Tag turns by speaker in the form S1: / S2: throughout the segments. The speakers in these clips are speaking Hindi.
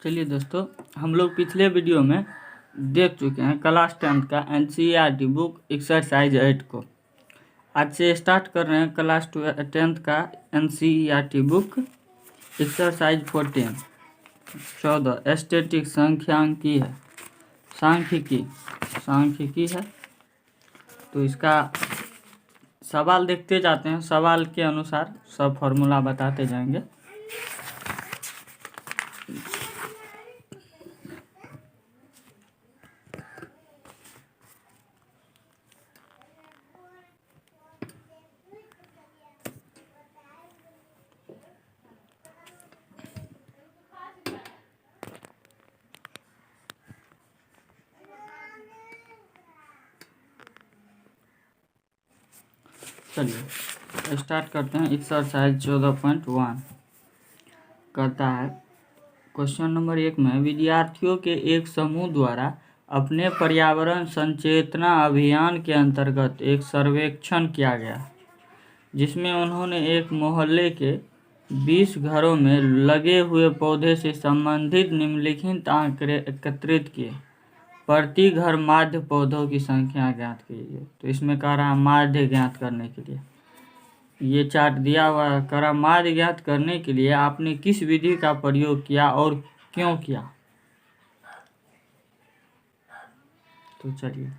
S1: चलिए दोस्तों, हम लोग पिछले वीडियो में देख चुके हैं क्लास 10 का एनसीईआरटी बुक एक्सरसाइज 8 को। आज से स्टार्ट कर रहे हैं क्लास 10 का एनसीईआरटी बुक एक्सरसाइज 14 स्टैटिक सांख्यिकी है। सांख्यिकी है। तो इसका सवाल देखते जाते हैं। सवाल के अनुसार सब फॉर्मूला बताते जाएंगे। चलिए स्टार्ट करते हैं। एक्सरसाइज 14.1 कहता है, क्वेश्चन नंबर 1 में विद्यार्थियों के एक समूह द्वारा अपने पर्यावरण संचेतना अभियान के अंतर्गत एक सर्वेक्षण किया गया, जिसमें उन्होंने एक मोहल्ले के 20 घरों में लगे हुए पौधे से संबंधित निम्नलिखित आंकड़े एकत्रित किए। प्रति घर माध्य पौधों की संख्या ज्ञात कीजिए। तो इसमें कह रहा है माध्य ज्ञात करने के लिए ये चार्ट दिया हुआ है। कह रहा माध्य ज्ञात करने के लिए आपने किस विधि का प्रयोग किया और क्यों किया। तो चलिए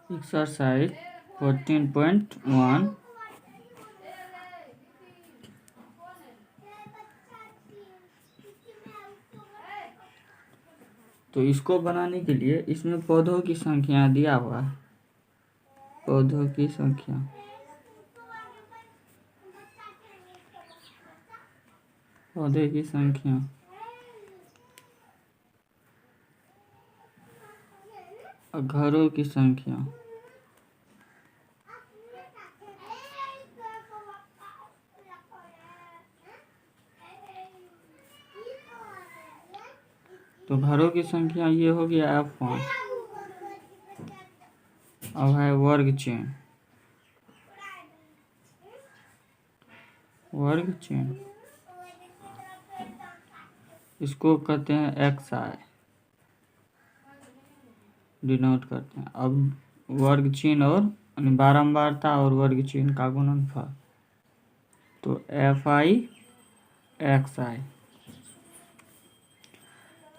S1: एक्सरसाइज 14.1 तो इसको बनाने के लिए इसमें पौधों की संख्या दिया हुआ है। पौधों की संख्या और घरों की संख्या। तो घरों की संख्या ये हो गया F1। अब है वर्ग चिन्ह। इसको कहते हैं XI, डिनोट करते हैं। अब वर्ग चिन्ह और बारंबारता और वर्ग चिन्ह का गुणनफल, तो FI XI।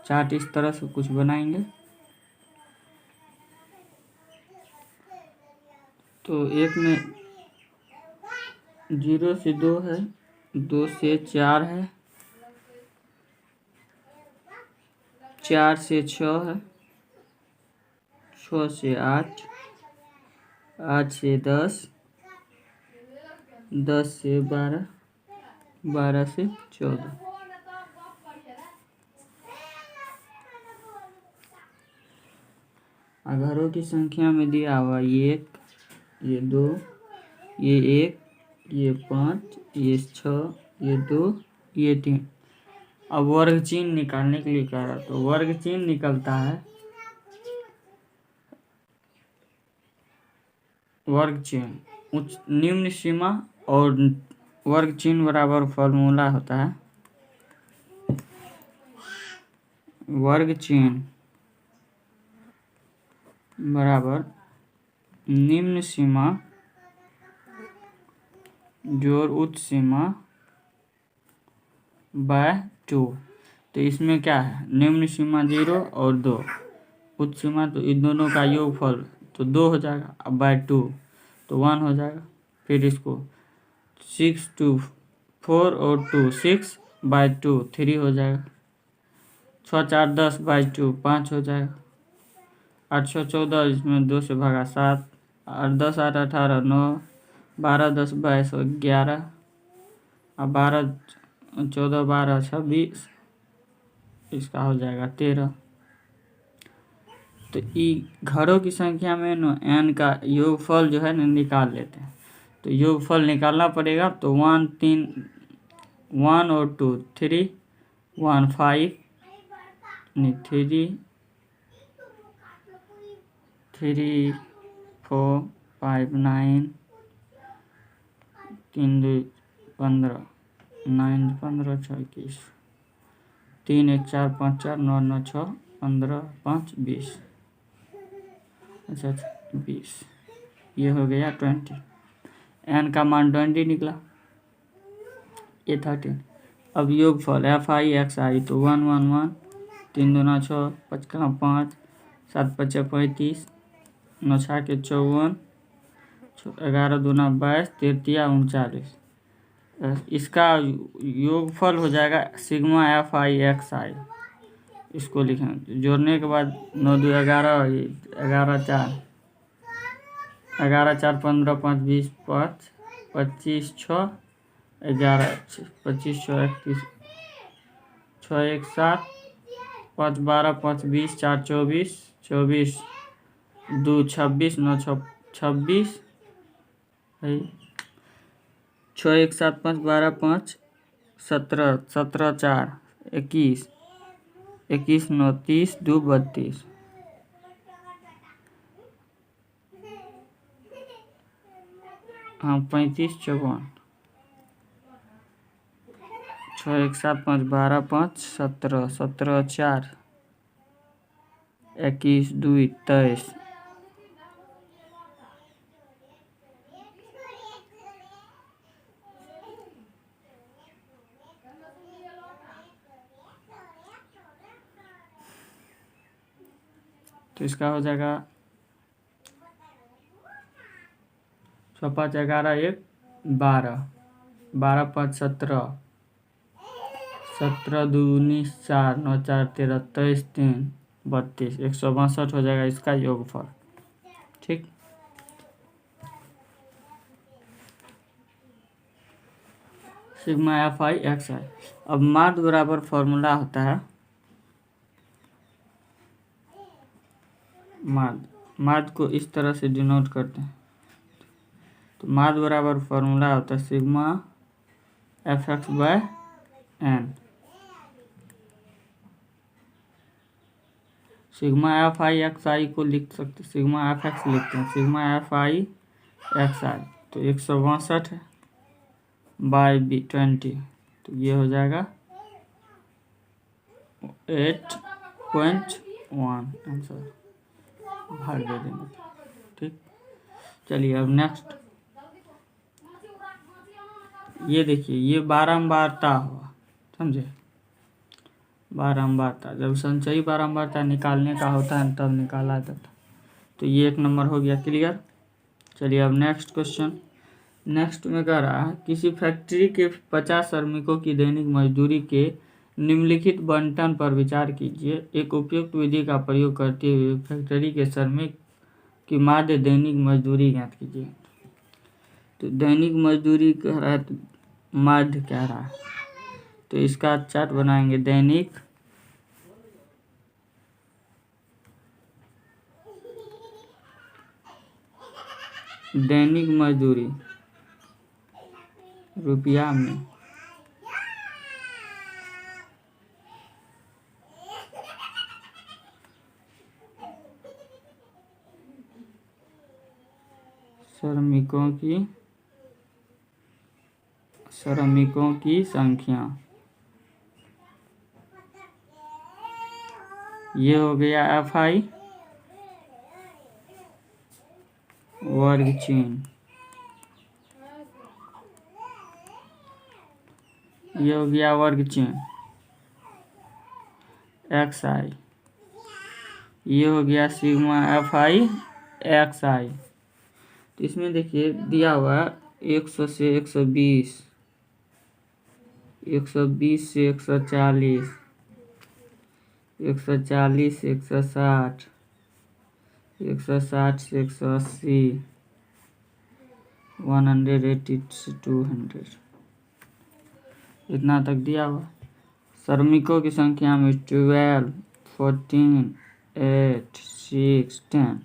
S1: चार्ट इस तरह से कुछ बनाएंगे। तो एक में 0 से 2 है, 2 से 4 है, 4 से 6 है, 6 से 8, 8 से 10, 10 से 12, 12 से 14। घरों की संख्या में दिया हुआ ये 1, ये 2, ये 1, ये 5, ये 6, ये 2, ये 3। अब वर्ग चिन्ह निकालने के लिए कह रहा, तो वर्ग चिन्ह निकलता है वर्ग चिन्ह उच्च निम्न सीमा और वर्ग चिन्ह बराबर फॉर्मूला होता है वर्ग चिन्ह बराबर निम्न सीमा जोड़ उच्च सीमा बाय 2। तो इसमें क्या है, निम्न सीमा 0 और 2, उच्च सीमा, तो इन दोनों का योगफल तो 2 हो जाएगा। अब बाय 2 तो 1 हो जाएगा। फिर इसको 6 2 4 और 2 6 बाय 2 3 हो जाएगा। 6 4 10 बाय 2 5 हो जाएगा। 8 6 14, इसमें 2 से भागा 7, 8 10 8 18 9, 12 10 22 11, अब 12 14 12 26, इसका हो जाएगा 13। तो घरों की संख्या में न n का योगफल जो है ना निकाल लेते हैं। तो योगफल निकालना पड़ेगा। तो 1 3 1 और 2 3 1 5 नहीं 3 3 4 5 9 3 2 15 9 15 6 21 3 1 4 5 4 9 9 6 15 5 20। अच्छा 20, ये हो गया 20। n का मान 20 निकला, ये 13। अब योगफल FI/XI तो 1 1 1 3 दूना 6 5 का 5 7 5 35 9 6 के 54 11 दूना 22 13 39। इसका योगफल हो जाएगा सिग्मा FI/XI। इसको लिखें, जोड़ने के बाद 9 2 11 11 4 11 4 15 5 20 5 25 6 11 25 6 31 6 1 7 5 12 5 20 4 24 24 2 26 9 26 6 1 7 5 12 5 17 17 4 21 21 9 30 2 32। हाँ 35 54 6 1 7 5 12 5 17 17 4 21 2 23। तो इसका हो जाएगा 6 5 11 1 12 12 5 17 17 2 19 4 9 4 13 23 3 32 162 हो जाएगा इसका योगफल। ठीक, सिग्मा FI/XI। अब माध्य बराबर फॉर्मूला होता है माध्य को इस तरह से डिनोट करते हैं। तो माध्य बराबर फॉर्मूला होता है सिग्मा FX/n। सिग्मा FI/XI को लिख सकते, सिग्मा FX लिखते हैं, सिग्मा FI/XI तो 162 है बाय 20। तो ये हो जाएगा 8.1 आंसर, भाग दे देंगे। ठीक, चलिए अब नेक्स्ट ये देखिए, ये बारंबारता हुआ, समझे, बारंबारता। जब संचयी बारंबारता निकालने का होता है तब निकाला जाता है। तो ये 1 नंबर हो गया क्लियर। चलिए अब नेक्स्ट क्वेश्चन। नेक्स्ट में कह रहा है किसी फैक्ट्री के 50 श्रमिकों की दैनिक मजदूरी के निम्नलिखित बंटन पर विचार कीजिए। एक उपयुक्त विधि का प्रयोग करते हुए फैक्ट्री के श्रमिक की माध्य दैनिक मजदूरी ज्ञात कीजिए। तो दैनिक मजदूरी कह रहा है तो माध्य कह रहा है, तो इसका चार्ट बनाएंगे। दैनिक मजदूरी रुपया में, श्रमिकों की संख्या, ये हो गया FI वर्ग चिन्ह, ये हो गया वर्ग चिन्ह XI, ये हो गया सिग्मा FI/XI। तो इसमें देखिए दिया हुआ 100 से 120, 120 से 140, 140 से 160, 160 से 180, 180 से 200। इतना तक दिया हुआ। श्रमिकों की संख्या में 12, 14, 8, 6, 10।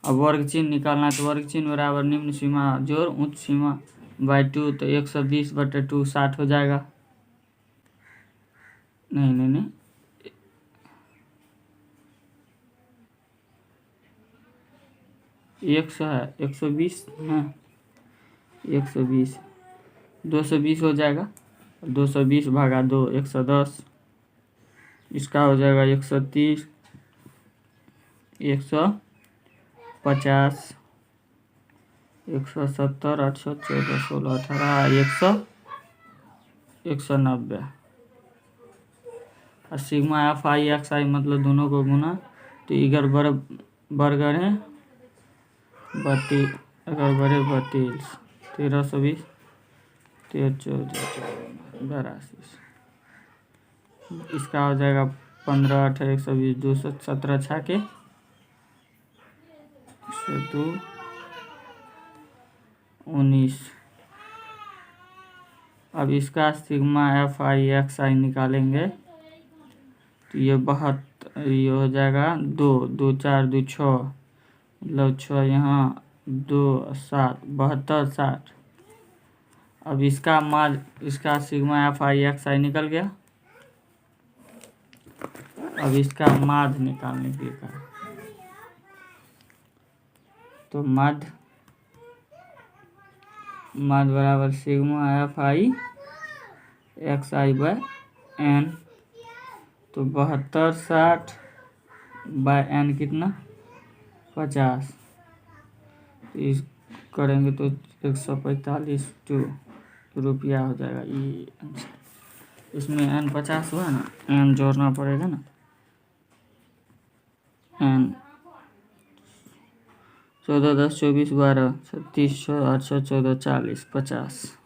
S1: अब वर्ग चिन्ह निकालना है, तो वर्ग चिन्ह बराबर निम्न सीमा जोड़ उच्च सीमा बाई 2, तो 120/2 60 हो जाएगा। नहीं 100 है, 120 है, 120 220 हो जाएगा। 220 भागा 2 110, इसका हो जाएगा 130, 150, 170, 814, 16, 18, 190। और सिग्मा एफ आई एक्स आई मतलब दोनों को गुना, तो इधर बर्गर है 32, अगर बड़े 32, 1320, 13, 82। इसका हो जाएगा 15, 18, 120, 217 छाके 2, 19। अब इसका सिग्मा एफ आई एक्स आई निकालेंगे, तो ये 72, ये हो जाएगा 2, 2 4 2 6, मतलब 6 यहाँ 2 7, 72 60। अब इसका सिग्मा एफ आई एक्स आई निकल गया। अब इसका माध्य निकालने के लिए कहा, तो माध्य बराबर sigma F I X I by N, तो 72 60 बाय एन कितना 50, इस करेंगे तो 145 रुपया हो जाएगा। ये इसमें एन 50 हुआ ना, एन जोड़ना पड़ेगा ना, एन 14, 10, 24, 12, 36, 8, 14, 40, 50।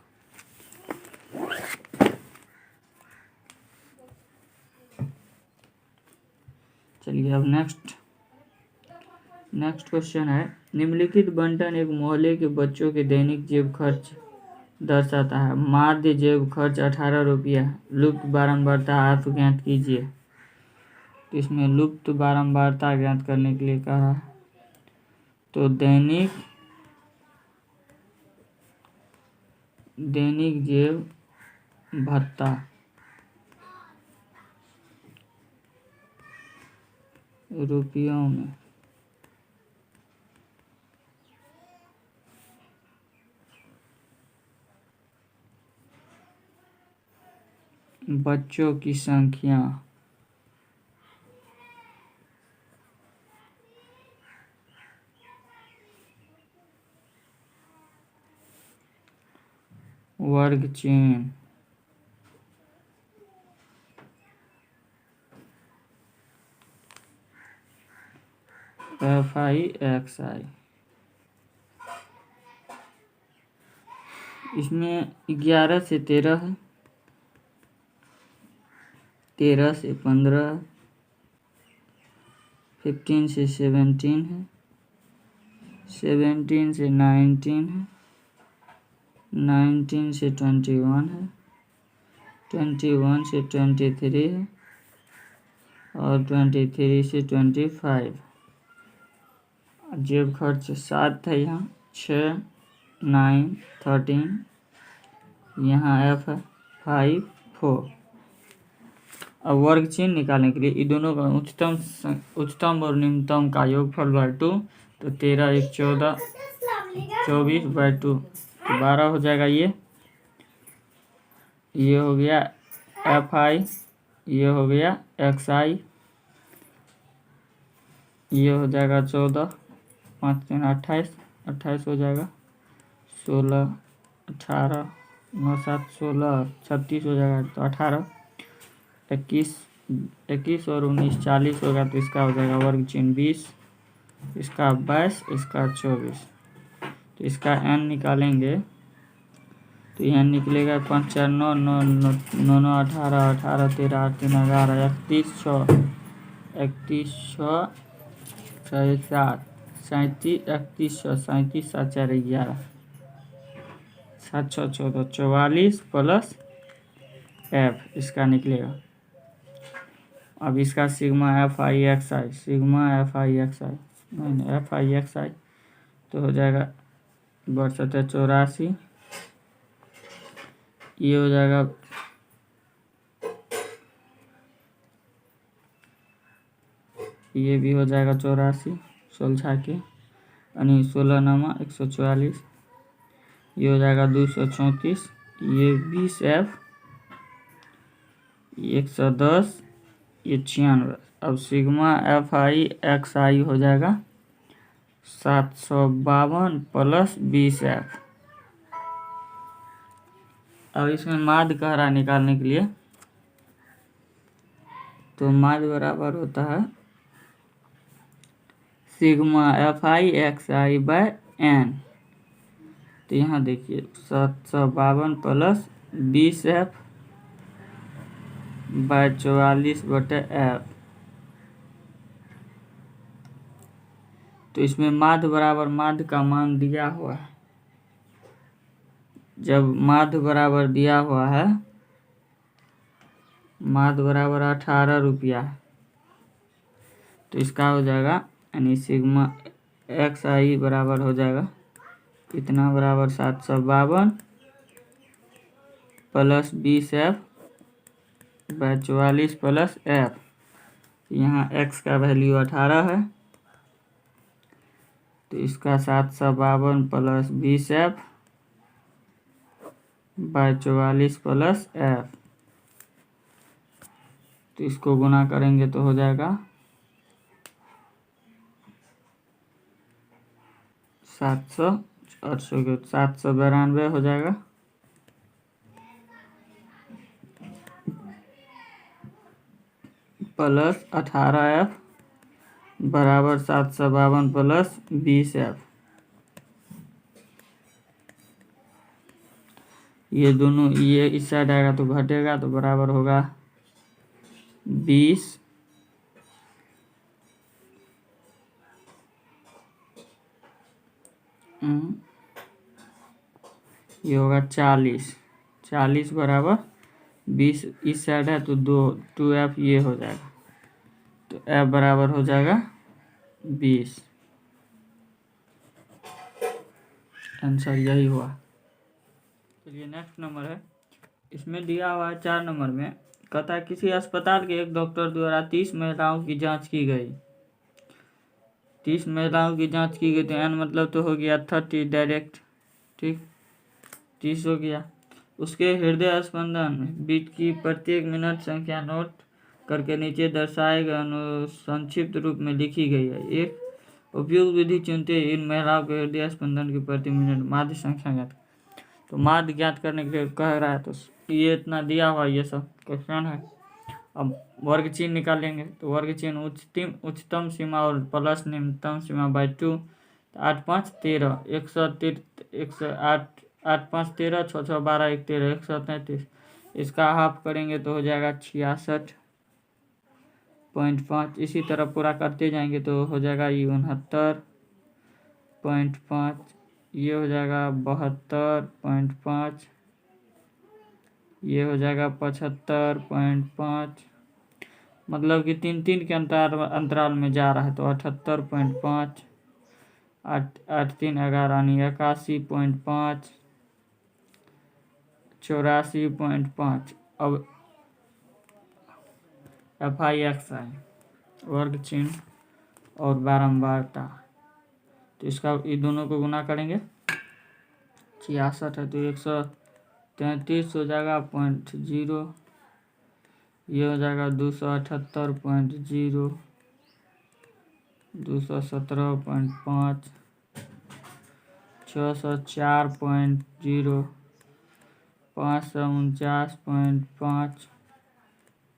S1: चलिए अब नेक्स्ट क्वेश्चन है, निम्नलिखित बंटन एक मोहल्ले के बच्चों के दैनिक जेब खर्च दर्शाता है। माध्य जेब खर्च 18 रुपया, लुप्त बारंबारता आप ज्ञात कीजिए। तो इसमें लुप्त बारंबारता ज्ञात करने के लिए कहा, तो दैनिक जेब भत्ता रुपयों में बच्चों की संख्या वर्ग चिन्ह एफ आई एक्स आई। इसमें 11 से 13 है, 13 से 15, 15 से 17 है, 17 से 19 है, 19 से 21 है, 21 से 23 है, और 23 से 25। जेब खर्च 7 है, यहाँ 6, 9, 13, यहाँ एफ है 5, 4। अब वर्ग चिन्ह निकालने के लिए ये दोनों का उच्चतम और निम्नतम का योगफल बाय 2, तो 13, 1, 14, 24 बाय 2, तो 12 हो जाएगा। ये हो गया एफ आई, ये हो गया एक्स आई, ये हो जाएगा 14, 5 3 28 हो जाएगा, 16, 18, 9 7 16, 36 हो जाएगा, तो 18, 21 और 19 40 होगा, तो इसका हो जाएगा वर्ग चिन्ह 20, इसका 22, इसका 24। तो इसका एन निकालेंगे, तो एन निकलेगा 5 4 9 9 9 9 18 18 13 8 3 11 31 6 31 6 6 7 37 31 6 37 7 4 11 7 6 14 44 प्लस एफ इसका निकलेगा। अब इसका sigma F I X I, sigma F I X I, नहीं एफ आई एक्स आई तो हो जाएगा 6284, ये हो जाएगा ये भी हो जाएगा 84, 16 के यानी 16 नमा 144, ये हो जाएगा 234, ये 20F, 110, ये 96। अब सिग्मा एफ आई एक्स आई हो जाएगा 752 प्लस 20F। अब इसमें माध्य कह रहा है निकालने के लिए, तो माध्य बराबर होता है sigma F I X I by N. तो यहाँ देखिए 752 प्लस 20F बाय 44/F। तो इसमें माध्य बराबर माध्य का मान दिया हुआ है। जब माध्य बराबर दिया हुआ है, माध्य बराबर 18 रुपया, तो इसका हो जाएगा यानी सिग्मा एक्स आई बराबर हो जाएगा कितना, बराबर 752 plus 20F by 44 plus F। यहाँ x का वैल्यू 18 है, तो इसका 752 plus 20F by 44 plus F, तो इसको गुना करेंगे तो हो जाएगा 792 हो जाएगा, प्लस 18F बराबर 752 प्लस 20F। ये दोनों ये इस साइड आएगा तो घटेगा, तो बराबर होगा 20 ये होगा 40 बराबर 20 इस साइड है तो 2F ये हो जाएगा, तो F बराबर हो जाएगा 20। आंसर यही हुआ। चलिए नेक्स्ट नंबर है, इसमें दिया हुआ है 4 नंबर में, कहता है किसी अस्पताल के एक डॉक्टर द्वारा 30 महिलाओं की जांच की गई। 30 महिलाओं की जांच की गई, तो एन मतलब तो हो गया 30 डायरेक्ट, ठीक 30 हो गया। उसके हृदय स्पंदन बीट की प्रत्येक मिनट संख्या नोट करके नीचे दर्शाए गए संक्षिप्त रूप में लिखी गई है। एक उपयुक्त विधि चुनते इन महिलाओं के हृदय स्पंदन की प्रति मिनट माध्य संख्या ज्ञात। तो माध्य ज्ञात करने के लिए कह रहा है, तो ये इतना दिया हुआ ये सब क्वेश्चन है। अब वर्ग चिन्ह निकालेंगे, तो वर्ग चिन्ह उच्चतम सीमा और प्लस निम्नतम सीमा बाय 2, 8 5 13, 8 5 13, 6 6 12 1 13, 133। इसका हाफ करेंगे तो हो जाएगा 66.5। इसी तरह पूरा करते जाएंगे तो हो जाएगा 69.5, ये हो जाएगा 72.5, ये हो जाएगा 75.5, मतलब कि 3 के अंतराल में जा रहा है, तो 78.5, 8 8 3 11 यानी 81.5, 84.5। अब एफ आई एक्स आई वर्ग चिन्ह और बारंबारता, तो इसका ये दोनों को गुना करेंगे, 66 है तो 133 हो जाएगा 0.0, ये हो जाएगा 278.0, 217.5, 604.0, 549.5,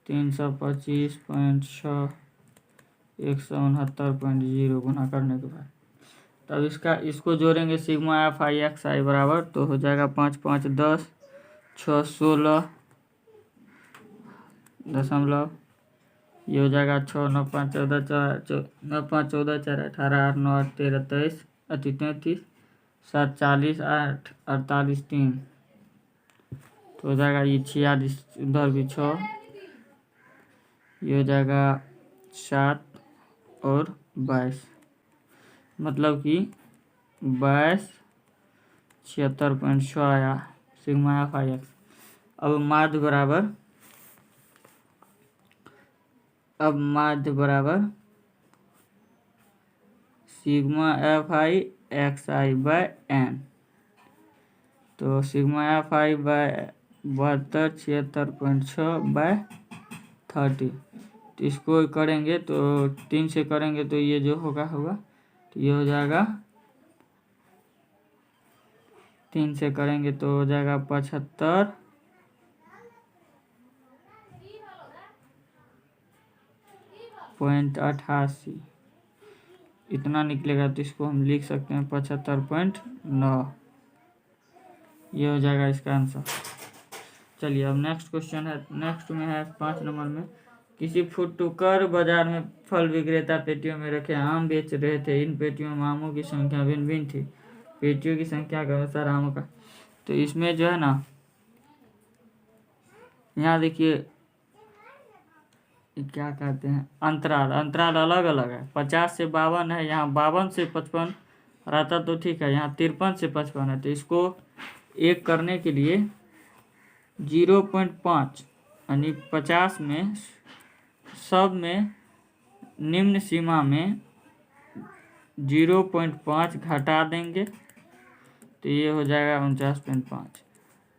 S1: 325.6, 169.0 गुना करने के बाद तब इसको जोड़ेंगे सिग्मा एफ आई एक्स आई बराबर, तो हो जाएगा 5 5 10, 6 16 दशमलव, ये हो जाएगा 6 9 5 14 9 5 14 4 18 8 9 8 13 23 33 7 40 8 48 3, तो हो जाएगा ये 46, उधर भी 6, ये हो जाएगा 7 और 22, मतलब कि 22 76.6 आया सिग्मा एफ आई एक्स। अब माध्य बराबर sigma F I X I by N. तो sigma F I by 72 76.6 by 30। तो इसको करेंगे तो 3 से करेंगे तो ये जो होगा तो ये हो जाएगा 3 से करेंगे तो हो जाएगा 75.88, इतना निकलेगा। तो इसको हम लिख सकते हैं 75.9, ये हो जाएगा इसका आंसर। चलिए अब नेक्स्ट क्वेश्चन है, नेक्स्ट में है 5 नंबर में, किसी फुटकर बाजार में फल विक्रेता पेटियों में रखे आम बेच रहे थे। इन पेटियों में आमों की संख्या भिन्न भिन्न थी, पेटियों की संख्या के अनुसार आमों का। तो इसमें जो है ना, यहाँ देखिए क्या कहते हैं, अंतराल अलग अलग है। 50 से 52 है, यहाँ 52 से 55 रहता तो ठीक है, यहाँ 53 से 55 है। तो इसको एक करने के लिए 0.5 यानी 50 में सब में निम्न सीमा में 0.5 घटा देंगे तो ये हो जाएगा 49.5,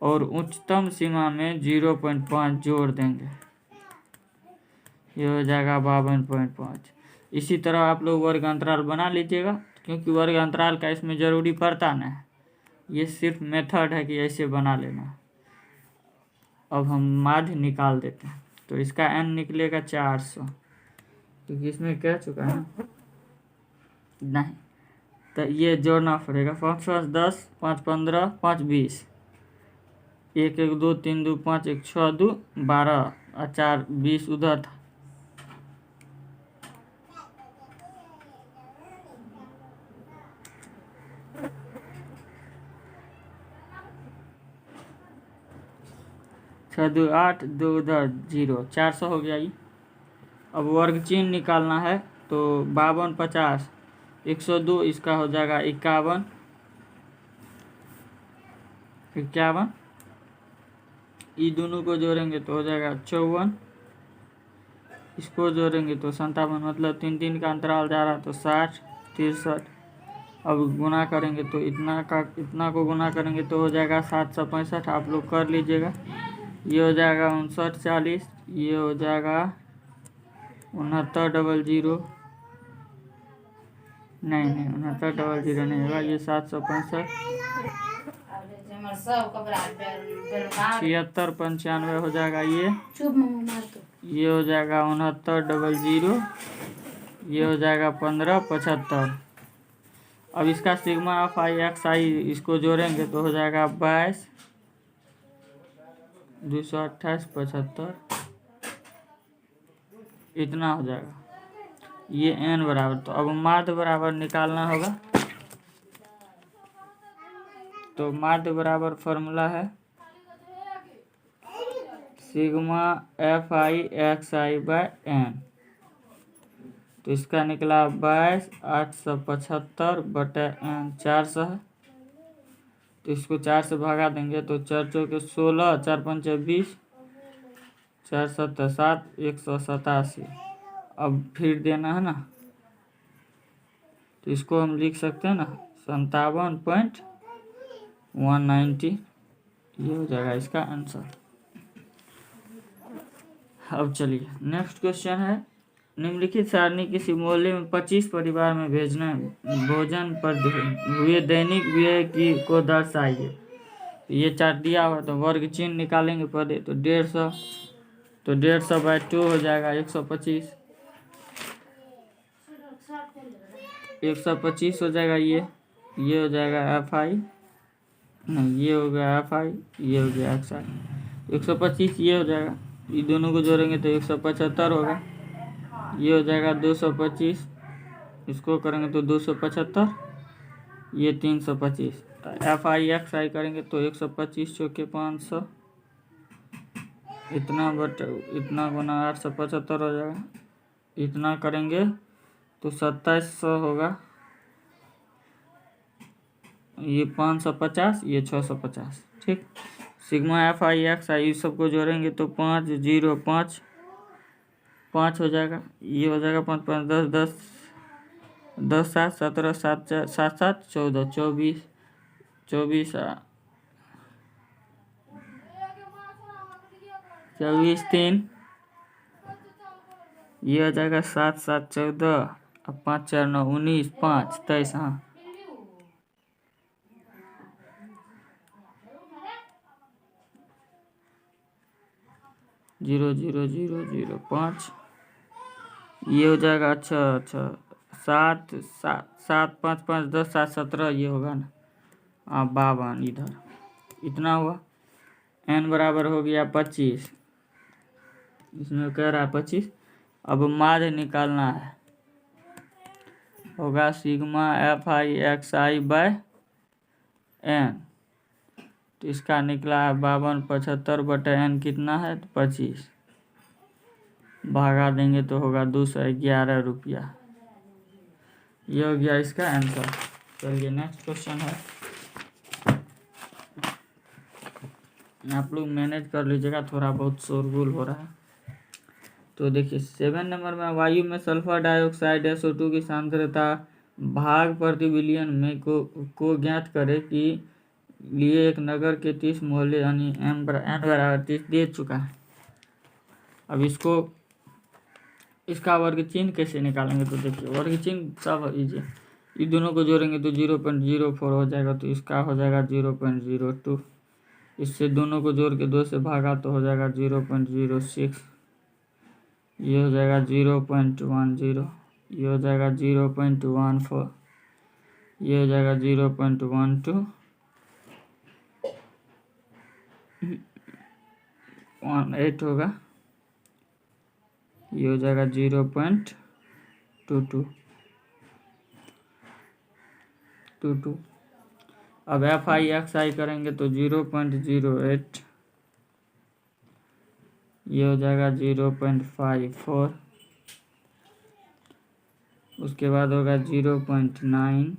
S1: और उच्चतम सीमा में 0.5 जोड़ देंगे, ये हो जाएगा 52.5। इसी तरह आप लोग वर्ग अंतराल बना लीजिएगा, क्योंकि वर्ग अंतराल का इसमें ज़रूरी पड़ता नहीं है, ये सिर्फ मेथड है कि ऐसे बना लेना। अब हम माध्य निकाल देते हैं, तो इसका n निकलेगा 400, क्योंकि इसमें कह चुका है नहीं, तो ये जोड़ना पड़ेगा। 5 5 10, 5 15, 5 20, 1 1 2 3 2 5 1 6 2 12 और 4 20 उधर था। छः 2 8 2 उधर 0, 400 हो गया ये। अब वर्ग चिन्ह निकालना है, तो 52 50 102, इसका हो जाएगा 51 51, ये दोनों को जोड़ेंगे तो हो जाएगा 54, इसको जोड़ेंगे तो 57, मतलब 3 3 का अंतराल जा रहा तो 60 63। अब गुना करेंगे तो इतना को गुना करेंगे तो हो जाएगा 765, आप लोग कर लीजिएगा। ये हो जाएगा 59 40, ये हो जाएगा 69 00, नहीं 69 00 नहीं होगा, ये 765 76 95 हो जाएगा। ये हो जाएगा 69 00, ये हो जाएगा 15 75। अब इसका सिग्मा एफ आई एक्स आई इसको जोड़ेंगे तो हो जाएगा 22 228 75, इतना हो जाएगा, ये n बराबर। तो अब माध्य बराबर निकालना होगा, तो माध्य बराबर फॉर्मूला है sigma F I X I by N. तो इसका निकला 22 875 बटा n 400 है, तो इसको 4 से भगा देंगे तो 4 चौके 16 4 पंचे 20 4 7 7 187। अब फिर देना है ना, तो इसको हम लिख सकते हैं ना 57.190, ये हो जाएगा इसका आंसर। अब चलिए नेक्स्ट क्वेश्चन है, निम्नलिखित सारणी किसी मोहल्ले में 25 परिवार में भेजना भोजन पर हुए दैनिक व्यय को दर्शाइए। ये चार्ट दिया हुआ, तो वर्ग चिन्ह निकालेंगे पहले, तो 150, तो 150 बाय 2 हो जाएगा 125, 125 हो जाएगा। ये हो जाएगा एफ आई, नहीं ये हो गया एफ आई, ये हो गया एक्स आई, 125 ये हो जाएगा। ये दोनों को जोड़ेंगे तो 175 होगा, ये हो जाएगा 225, इसको करेंगे तो 275, ये 325। तो एफ आई एक्स आई करेंगे तो 125 चौके 500, इतना बट इतना गुना 875 हो जाएगा। इतना करेंगे तो 2700 होगा। ये 550, ये 650। ठीक, सिग्मा एफ आई एक्स आई सबको जोड़ेंगे तो 505 5 हो जाएगा। ये हो जाएगा 5 5 10 10 10 7 17 7 7 7 14 24 24 24 3, ये हो जाएगा 7 7 14 अब 5 4 9 19 5 23। हाँ, 0 0 0 0 5, ये हो जाएगा। अच्छा 7 7 7 5 5 10 7 17, ये होगा ना। हाँ 52 इधर इतना हुआ। n बराबर हो गया 25, इसमें कह रहा है 25। अब माध्य निकालना है, होगा sigma F I X I by n। तो इसका निकला है 52 75 बटे n कितना है तो 25, भागा देंगे तो होगा 211 रुपया। ये हो गया इसका आंसर। चलिए नेक्स्ट क्वेश्चन है, आप लोग मैनेज कर लीजिएगा, थोड़ा बहुत शोरगुल हो रहा है। तो देखिए 7 नंबर में, वायु में सल्फर डाइऑक्साइड SO2 की सांद्रता भाग प्रति बिलियन में को ज्ञात करे कि लिए एक नगर के 30 मोहल्ले यानी n बराबर 30 दे चुका है। अब इसका वर्ग चिन्ह कैसे निकालेंगे? तो देखिए वर्ग चिन्ह सब लीजिए, ये दोनों को जोड़ेंगे तो 0.04 हो जाएगा, तो इसका हो जाएगा 0.02। इससे दोनों को जोड़ के 2 से भागा तो हो जाएगा 0.06। ये हो जाएगा 0.10, ये हो जाएगा 0.14, ये हो जाएगा 0.12, 18 होगा, ये हो जाएगा 0.22। अब एफ आई एक्स आई करेंगे तो 0.08, ये हो जाएगा 0.54, उसके बाद होगा 0.9,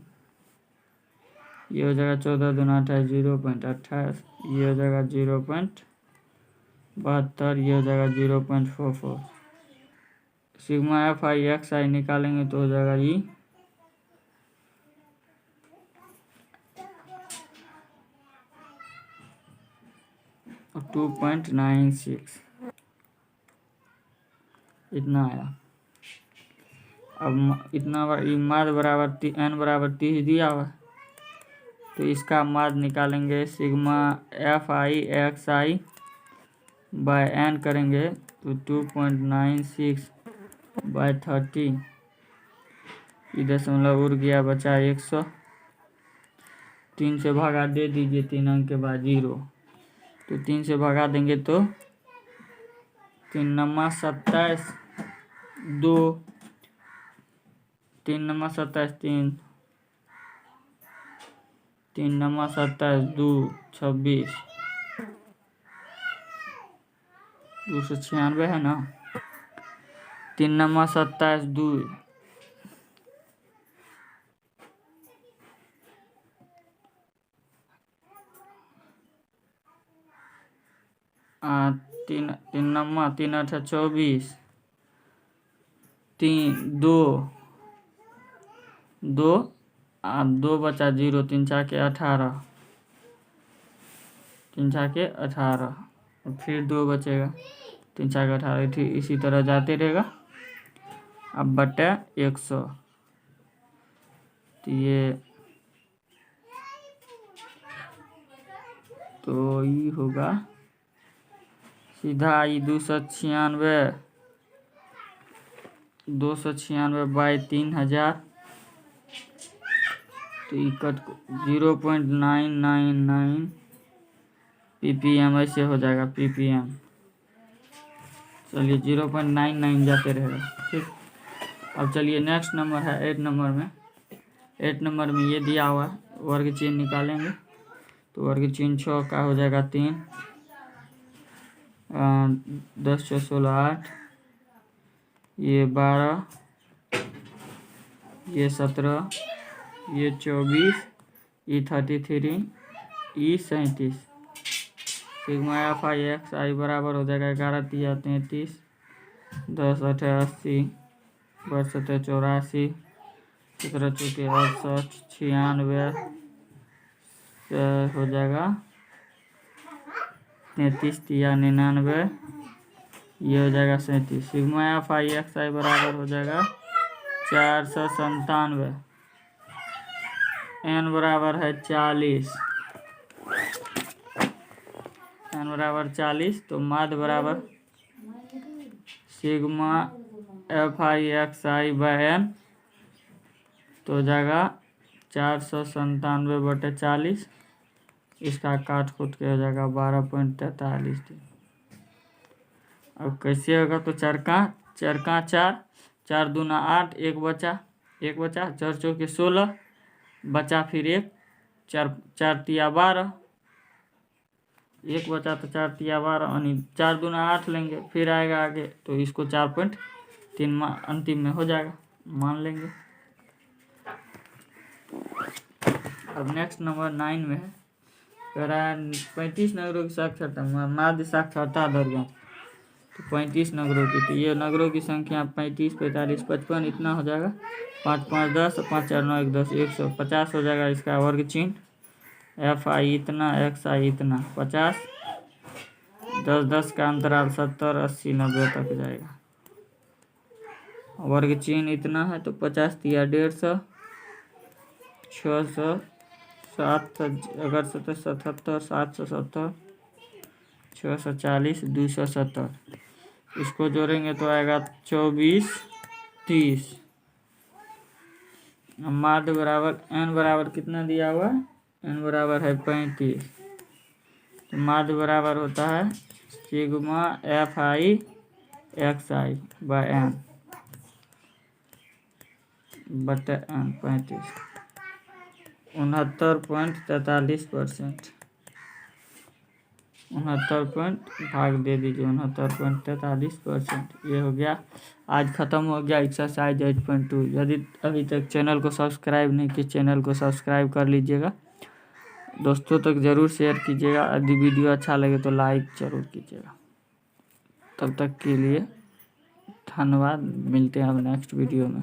S1: ये हो जाएगा 14 दूना 28, 0.28, ये हो जाएगा 0.72, ये हो जाएगा 0.44। सिग्मा एफ आई एक्स आई निकालेंगे तो हो जाएगा ये 2.96, इतना आया। अब इतना माद बराबर n बराबर 30 दिया हुआ, तो इसका माद निकालेंगे sigma F I X I by n करेंगे तो 2.96 बाय 30, इधर दशमलव उड़ गया, बचा 100। 3 से भागा दे दीजिए, 3 अंक के बाद 0, तो 3 से भागा देंगे तो 3 नमा 27 2, 3 नमा 27 3, 3 नमा 27 2 26, 296 है ना। 3 नमा 27 2, 3 नमा 3 8 24, 3 2 2 2 बचा 0, 3 4 के 18, 3 4 के 18, फिर 2 बचेगा, 3 4 के 18, इसी तरह जाते रहेगा। अब बटा 100, तो ये तो ये होगा सीधा ये 296 बाई 3000, तो इकट 0.999 ppm ऐसे हो जाएगा ppm। चलिए 0.99 जाते रहेगा। ठीक, अब चलिए नेक्स्ट नंबर है 8 नंबर में। 8 नंबर में ये दिया हुआ वर्ग चिन्ह निकालेंगे, तो वर्ग चिन्ह 6 का हो जाएगा 3, 10 × 16 8, ये 12, ये 17, ये 24, ये 33, ये 37। सिग्मा एफ आई एक्स आई बराबर हो जाएगा 11 × 33, 10 × 8 80, 12 × 7 84, 17 × 4 68, 96 हो जाएगा 33 × 99, ये हो जाएगा 37। सिग्मा एफ आई एक्स आई बराबर हो जाएगा 497। एन बराबर है 40, एन बराबर 40, तो माध्य बराबर sigma F I X I by N तो हो जाएगा 497/40। इसका काट कूट के हो जाएगा 12.43 दिन। अब कैसे होगा, तो चरका 4, 4 दूना 8, एक बचा 4 चौके 16, बचा फिर 1, 4 तिया 12, एक बचा तो 4 तिया 12 यानी 4 दूना 8 लेंगे, फिर आएगा आगे तो इसको 4.3 अंतिम में हो जाएगा, मान लेंगे। अब नेक्स्ट नंबर 9 में है, कह रहा है 35 नगरों की साक्षरता, माध्य साक्षरता दर ज्ञात। तो 35 नगरों की, तो ये नगरों की संख्या 35, 45, 55 इतना हो जाएगा। 5, 5, 10, 5, 4, 9, 1, 10, 150 हो जाएगा इसका वर्ग चिन्ह। एफ आई इतना, एक्स आई इतना, 50, 10, 10 का अंतराल 70, 80, 90 तक जाएगा। वर्ग चिन्ह इतना है तो 50 तिया 150, 600, 7 अगर 77, 770, 640, 270, इसको जोड़ेंगे तो आएगा 24, 30। माध्य बराबर एन बराबर कितना दिया हुआ है, एन बराबर है 35, तो माध्य बराबर होता है sigma F I X I by N बटे एन 35, 69.43%। 69 भाग दे दीजिए 69.43%। ये हो गया, आज ख़त्म हो गया एक्सरसाइज 8.2। यदि अभी तक चैनल को सब्सक्राइब नहीं किए, चैनल को सब्सक्राइब कर लीजिएगा, दोस्तों तक ज़रूर शेयर कीजिएगा। यदि वीडियो अच्छा लगे तो लाइक ज़रूर कीजिएगा। तब तक के लिए धन्यवाद, मिलते हैं अब नेक्स्ट वीडियो में।